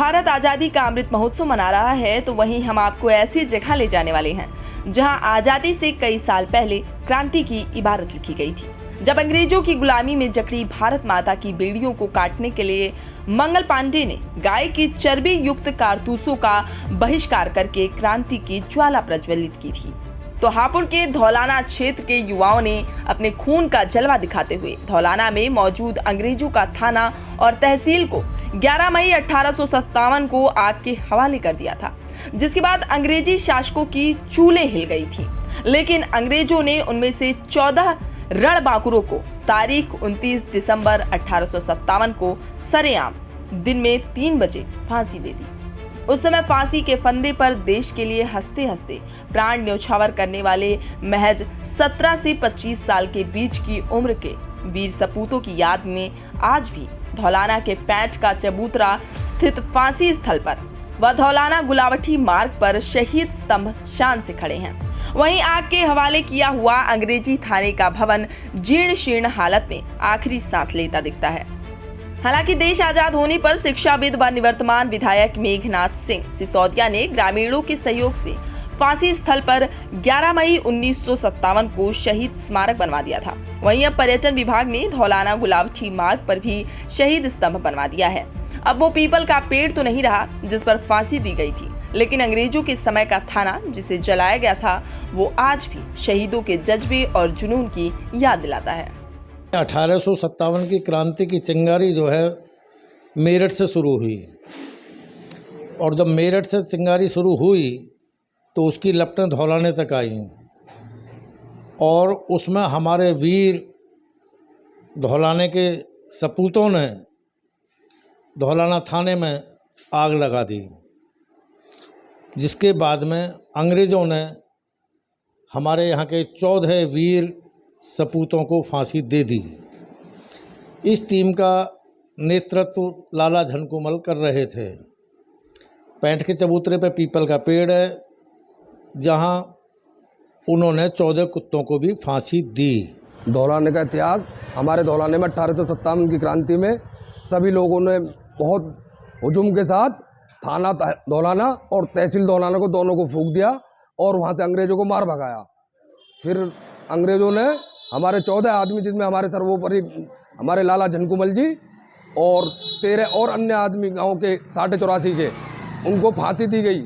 भारत आजादी का अमृत महोत्सव मना रहा है, तो वहीं हम आपको ऐसी जगह ले जाने वाले हैं जहां आजादी से कई साल पहले क्रांति की इबारत लिखी गई थी। जब अंग्रेजों की गुलामी में जकड़ी भारत माता की बेड़ियों को काटने के लिए मंगल पांडे ने गाय की चर्बी युक्त कारतूसों का बहिष्कार करके क्रांति की ज्वाला प्रज्वलित की थी, तो हापुड़ के धौलाना क्षेत्र के युवाओं ने अपने खून का जलवा दिखाते हुए धौलाना में मौजूद अंग्रेजों का थाना और तहसील को 11 मई 1857 को आग के हवाले कर दिया था, जिसके बाद अंग्रेजी शासकों की चूलें हिल गई थी। लेकिन अंग्रेजों ने उनमें से 14 रणबांकुरों को तारीख 29 दिसंबर 1857 को सरेआम दिन में 3 बजे फांसी दे दी। उस समय फांसी के फंदे पर देश के लिए हंसते हंसते प्राण न्यौछावर करने वाले महज 17 से 25 साल के बीच की उम्र के वीर सपूतों की याद में आज भी धौलाना के पैंट का चबूतरा स्थित फांसी स्थल पर व धौलाना गुलावटी मार्ग पर शहीद स्तंभ शान से खड़े हैं। वहीं आग के हवाले किया हुआ अंग्रेजी थाने का भवन जीर्ण शीर्ण हालत में आखिरी सांस लेता दिखता है। हालांकि देश आजाद होने पर शिक्षाविद व निवर्तमान विधायक मेघनाथ सिंह सिसोदिया ने ग्रामीणों के सहयोग से फांसी स्थल पर 11 मई 1957 को शहीद स्मारक बनवा दिया था। वहीं अब पर्यटन विभाग ने धौलाना गुलावटी मार्ग पर भी शहीद स्तंभ बनवा दिया है। अब वो पीपल का पेड़ तो नहीं रहा जिस पर फांसी दी गई थी, लेकिन अंग्रेजों के समय का थाना जिसे जलाया गया था वो आज भी शहीदों के जज्बे और जुनून की याद दिलाता है। 1857 की क्रांति की चिंगारी जो है मेरठ से शुरू हुई, और जब मेरठ से चिंगारी शुरू हुई तो उसकी लपटें धौलाने तक आई, और उसमें हमारे वीर धौलाने के सपूतों ने धौलाना थाने में आग लगा दी, जिसके बाद में अंग्रेज़ों ने हमारे यहाँ के 14 वीर सपूतों को फांसी दे दी। इस टीम का नेतृत्व लाला झनकुमल कर रहे थे। पैंट के चबूतरे पर पीपल का पेड़ है, जहां उन्होंने 14 कुत्तों को भी फांसी दी। धौलाने का इतिहास, हमारे धौलाने में 1857 की क्रांति में सभी लोगों ने बहुत हुजूम के साथ थाना धौलाना और तहसील धौलाना को दोनों को फूंक दिया और वहां से अंग्रेजों को मार भगाया। फिर अंग्रेजों ने हमारे 14 आदमी, जिसमें हमारे सर्वोपरि हमारे लाला झनकुमल जी और 13 और अन्य आदमी गांव के 84 के, उनको फांसी दी गई।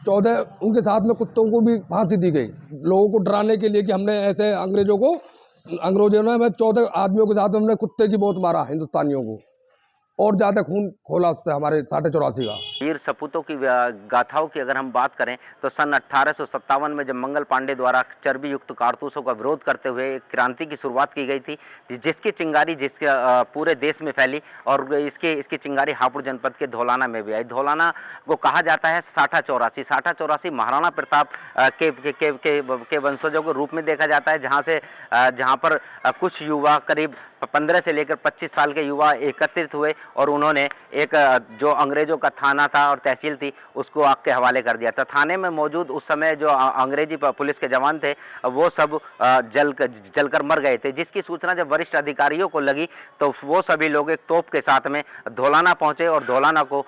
14 उनके साथ में कुत्तों को भी फांसी दी गई, लोगों को डराने के लिए कि हमने ऐसे अंग्रेजों ने हमें 14 आदमियों के साथ हमने कुत्ते की बहुत मारा हिंदुस्तानियों को, और ज़्यादा खून खोला उससे हमारे 84 का। वीर सपूतों की गाथाओं की अगर हम बात करें तो सन 1857 में जब मंगल पांडे द्वारा चर्बी युक्त कारतूसों का विरोध करते हुए एक क्रांति की शुरुआत की गई थी, जिसकी चिंगारी पूरे देश में फैली, और इसकी चिंगारी हापुड़ जनपद के धौलाना में भी आई। धौलाना को कहा जाता है साठा चौरासी महाराणा प्रताप के वंशजों के रूप में देखा जाता है, जहाँ पर कुछ युवा करीब 15 से लेकर 25 साल के युवा एकत्रित हुए और उन्होंने एक जो अंग्रेजों का थाना था और तहसील थी उसको आग के हवाले कर दिया था। थाने में मौजूद उस समय जो अंग्रेजी पुलिस के जवान थे वो सब जलकर मर गए थे, जिसकी सूचना जब वरिष्ठ अधिकारियों को लगी तो वो सभी लोग एक तोप के साथ में धौलाना पहुंचे और धौलाना को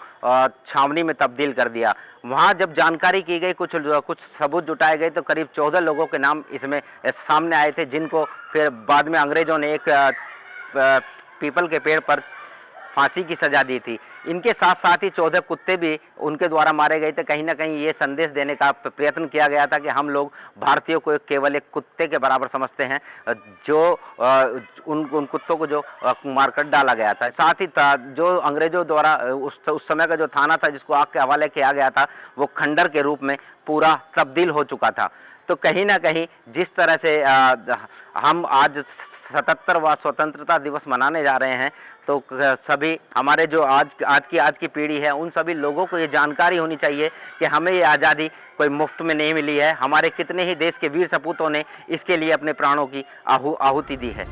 छावनी में तब्दील कर दिया। वहां जब जानकारी की गई, कुछ सबूत जुटाए गए, तो करीब 14 लोगों के नाम इसमें सामने आए थे, जिनको फिर बाद में अंग्रेजों ने एक पीपल के पेड़ पर फांसी की सजा दी थी। इनके साथ साथ ही 14 कुत्ते भी उनके द्वारा मारे गए थे। कहीं ना कहीं ये संदेश देने का प्रयत्न किया गया था कि हम लोग भारतीयों को केवल एक कुत्ते के बराबर समझते हैं, जो उन कुत्तों को जो मारकर डाला गया था। साथ ही जो अंग्रेजों द्वारा उस समय का जो थाना था जिसको आग के हवाले किया गया था, वो खंडर के रूप में पूरा तब्दील हो चुका था। तो कहीं ना कहीं जिस तरह से हम आज 77वां स्वतंत्रता दिवस मनाने जा रहे हैं, तो सभी हमारे जो आज की पीढ़ी है, उन सभी लोगों को ये जानकारी होनी चाहिए कि हमें ये आज़ादी कोई मुफ्त में नहीं मिली है। हमारे कितने ही देश के वीर सपूतों ने इसके लिए अपने प्राणों की आहुति दी है।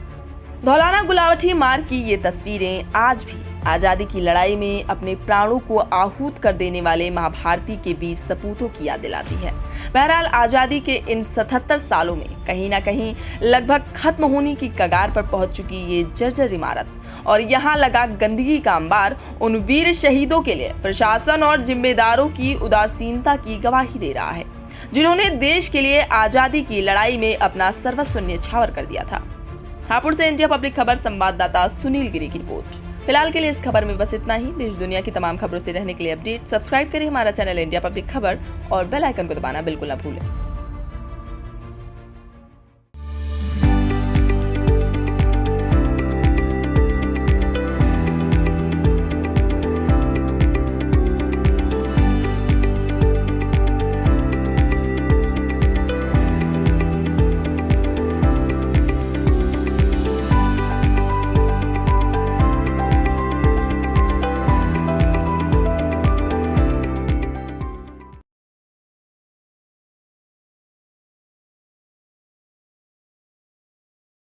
धौलाना गुलावटी मार्ग की ये तस्वीरें आज भी आजादी की लड़ाई में अपने प्राणों को आहूत कर देने वाले महाभारती के वीर सपूतों की याद दिलाती है। बहरहाल आजादी के इन 77 सालों में कहीं ना कहीं लगभग खत्म होने की कगार पर पहुंच चुकी ये जर्जर इमारत और यहाँ लगा गंदगी का अंबार उन वीर शहीदों के लिए प्रशासन और जिम्मेदारों की उदासीनता की गवाही दे रहा है, जिन्होंने देश के लिए आजादी की लड़ाई में अपना सर्वस्व न्यौछावर कर दिया था। हापुड़ से इंडिया पब्लिक खबर संवाददाता सुनील गिरी की रिपोर्ट। फिलहाल के लिए इस खबर में बस इतना ही। देश दुनिया की तमाम खबरों से रहने के लिए अपडेट सब्सक्राइब करें हमारा चैनल इंडिया पब्लिक खबर और बेल आइकन को दबाना बिल्कुल न भूलें।